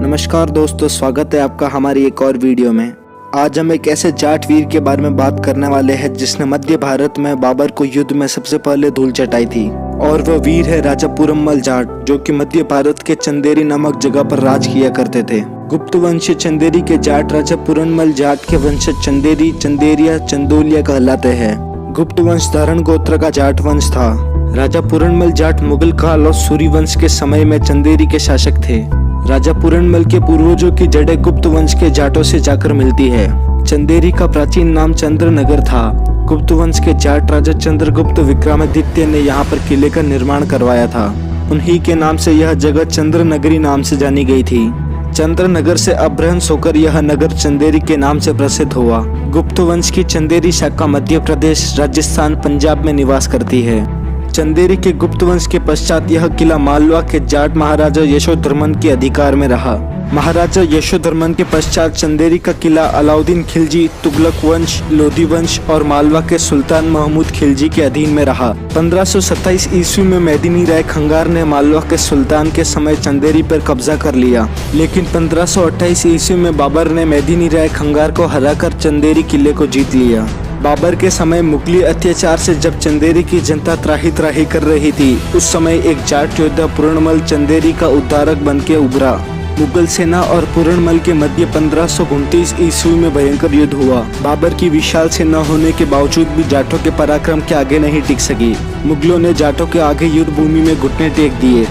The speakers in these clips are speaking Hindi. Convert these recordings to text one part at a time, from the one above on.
नमस्कार दोस्तों, स्वागत है आपका हमारी एक और वीडियो में। आज हम एक ऐसे जाट वीर के बारे में बात करने वाले हैं जिसने मध्य भारत में बाबर को युद्ध में सबसे पहले धूल चटाई थी। और वह वीर है राजा पूरमल जाट, जो कि मध्य भारत के चंदेरी नामक जगह पर राज किया करते थे। गुप्त वंश चंदेरी के जाट राजा पूरमल जाट के वंशज चंदेरी, चंदेरिया, चंदोलिया कहलाते हैं। गुप्त वंश धारण गोत्र का जाट वंश था। राजा पूरनमल जाट मुगल काल और सूरी वंश के समय में चंदेरी के शासक थे। राजा पूरनमल के पूर्वजों की जड़ें गुप्त वंश के जाटों से जाकर मिलती है। चंदेरी का प्राचीन नाम चंद्रनगर था। गुप्त वंश के जाट राजा चंद्रगुप्त विक्रमादित्य ने यहाँ पर किले का निर्माण करवाया था। उन्हीं के नाम से यह जगह चंद्रनगरी नाम से जानी गई थी। चंद्रनगर से अपभ्रंश होकर यह नगर चंदेरी के नाम से प्रसिद्ध हुआ। गुप्त वंश की चंदेरी शाखा मध्य प्रदेश, राजस्थान, पंजाब में निवास करती है। चंदेरी के गुप्त वंश के पश्चात यह किला मालवा के जाट महाराजा यशोधर्मन के अधिकार में रहा। महाराजा यशोधर्मन के पश्चात चंदेरी का किला अलाउद्दीन खिलजी, तुगलक वंश, लोधी वंश और मालवा के सुल्तान महमूद खिलजी के अधीन में रहा। 1527 ईस्वी में मेदिनी राय खंगार ने मालवा के सुल्तान के समय चंदेरी पर कब्जा कर लिया, लेकिन 1528 ईस्वी में बाबर ने मेदिनी राय खंगार को हराकर चंदेरी किले को जीत लिया। बाबर के समय मुगली अत्याचार से जब चंदेरी की जनता त्राही त्राही कर रही थी, उस समय एक जाट योद्धा पूरनमल चंदेरी का उद्धारक बन के उभरा। मुगल सेना और पूरनमल के मध्य 1529 ईस्वी में भयंकर युद्ध हुआ। बाबर की विशाल सेना होने के बावजूद भी जाटों के पराक्रम के आगे नहीं टिक सकी। मुगलों ने जाटों के आगे युद्ध भूमि में घुटने टेक दिए।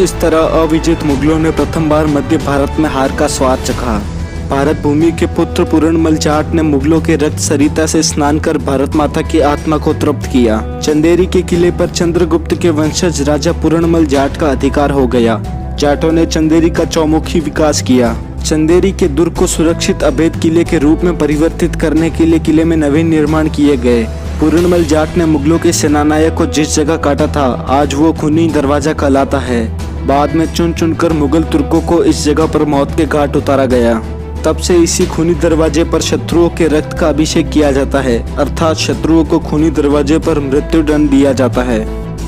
इस तरह अविजित मुगलों ने प्रथम बार मध्य भारत में हार का स्वाद चखा। भारत भूमि के पुत्र पूरनमल जाट ने मुगलों के रक्त सरिता से स्नान कर भारत माता की आत्मा को तृप्त किया। चंदेरी के किले पर चंद्रगुप्त के वंशज राजा पूरनमल जाट का अधिकार हो गया। जाटों ने चंदेरी का चौमुखी विकास किया। चंदेरी के दुर्ग को सुरक्षित अभेद किले के रूप में परिवर्तित करने के लिए किले में नवीन निर्माण किए गए। पूरनमल जाट ने मुगलों के सेनानायक को जिस जगह काटा था, आज वो खूनी दरवाजा कहलाता है। बाद में चुन चुनकर मुगल तुर्कों को इस जगह पर मौत के घाट उतारा गया। तब से इसी खूनी दरवाजे पर शत्रुओं के रक्त का अभिषेक किया जाता है, अर्थात शत्रुओं को खूनी दरवाजे पर मृत्युदंड दिया जाता है।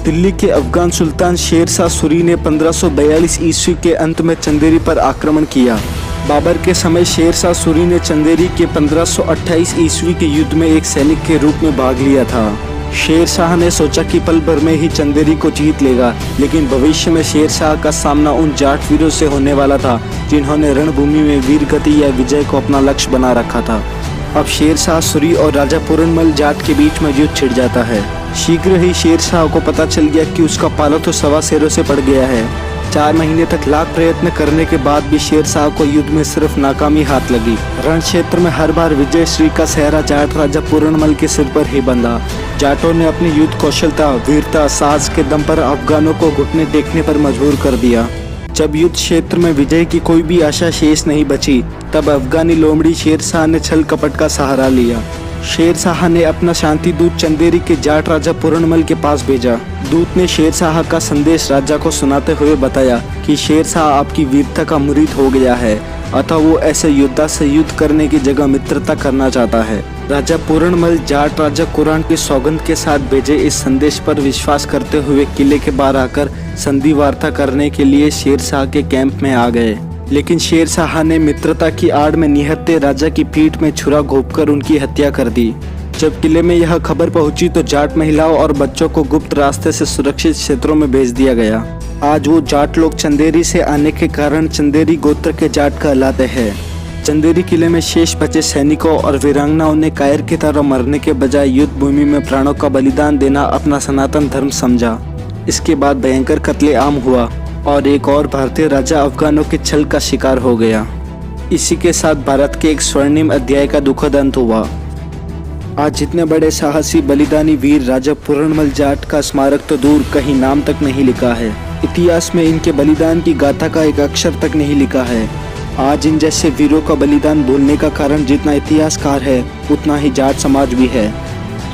दिल्ली के अफगान सुल्तान शेर शाह सूरी ने 1542 ईस्वी के अंत में चंदेरी पर आक्रमण किया। बाबर के समय शेर शाह सूरी ने चंदेरी के 1528 ईस्वी के युद्ध में एक सैनिक के रूप में भाग लिया था। शेर शाह ने सोचा कि पल भर में ही चंदेरी को जीत लेगा, लेकिन भविष्य में शेर शाह का सामना उन जाट वीरों से होने वाला था जिन्होंने रणभूमि में वीर गति या विजय को अपना लक्ष्य बना रखा था। अब शेर शाह सूरी और राजा पूरनमल जाट के बीच में युद्ध छिड़ जाता है। शीघ्र ही शेर शाह को पता चल गया कि उसका पाला तो सवा शेरों से पड़ गया है। 4 महीने तक लाख प्रयत्न करने के बाद भी शेर शाह को युद्ध में सिर्फ नाकामी हाथ लगी। रण क्षेत्र में हर बार विजय श्री का सेहरा जाट राजा पूरनमल के सिर पर ही बंधा। जाटों ने अपनी युद्ध कौशलता, वीरता, साहस के दम पर अफगानों को घुटने टेकने पर मजबूर कर दिया। जब युद्ध क्षेत्र में विजय की कोई भी आशा शेष नहीं बची, तब अफगानी लोमड़ी शेर शाह ने छल कपट का सहारा लिया। शेर शाह ने अपना शांति दूत चंदेरी के जाट राजा पूरनमल के पास भेजा। दूत ने शेर शाह का संदेश राजा को सुनाते हुए बताया कि शेर शाह आपकी वीरता का मुरीद हो गया है, अतः वो ऐसे योद्धा से युद्ध करने की जगह मित्रता करना चाहता है। राजा पूरनमल जाट राजा कुरान की सौगंध के साथ भेजे इस संदेश पर विश्वास करते हुए किले के बाहर आकर संधि वार्ता करने के लिए शेर शाह के कैंप में आ गए। लेकिन शेर शाह ने मित्रता की आड़ में निहत्थे राजा की पीठ में छुरा घोंपकर उनकी हत्या कर दी। जब किले में यह खबर पहुंची तो जाट महिलाओं और बच्चों को गुप्त रास्ते से सुरक्षित क्षेत्रों में भेज दिया गया। आज वो जाट लोग चंदेरी से आने के कारण चंदेरी गोत्र के जाट कहलाते हैं। चंदेरी किले में शेष बचे सैनिकों और वीरांगनाओं ने कायर की तरह मरने के बजाय युद्ध भूमि में प्राणों का बलिदान देना अपना सनातन धर्म समझा। इसके बाद भयंकर कत्लेआम हुआ और एक और भारतीय राजा अफगानों के छल का शिकार हो गया। इसी के साथ भारत के एक स्वर्णिम अध्याय का दुखद अंत हुआ। आज जितने बड़े साहसी बलिदानी वीर राजा पूरनमल जाट का स्मारक तो दूर, कहीं नाम तक नहीं लिखा है। इतिहास में इनके बलिदान की गाथा का एक अक्षर तक नहीं लिखा है। आज इन जैसे वीरों का बलिदान भूलने का कारण जितना इतिहासकार है, उतना ही जाट समाज भी है।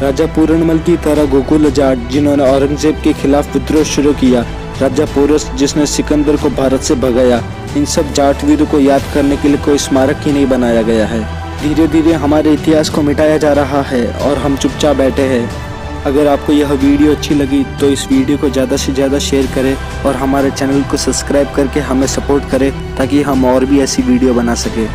राजा पूरनमल की तरह गोकुल जाट जिन्होंने औरंगजेब के खिलाफ विद्रोह शुरू किया, राजा पोरस जिसने सिकंदर को भारत से भगाया, इन सब जाट वीरों को याद करने के लिए कोई स्मारक ही नहीं बनाया गया है। धीरे धीरे हमारे इतिहास को मिटाया जा रहा है और हम चुपचाप बैठे हैं। अगर आपको यह वीडियो अच्छी लगी तो इस वीडियो को ज़्यादा से ज़्यादा शेयर करें और हमारे चैनल को सब्सक्राइब करके हमें सपोर्ट करें ताकि हम और भी ऐसी वीडियो बना सकें।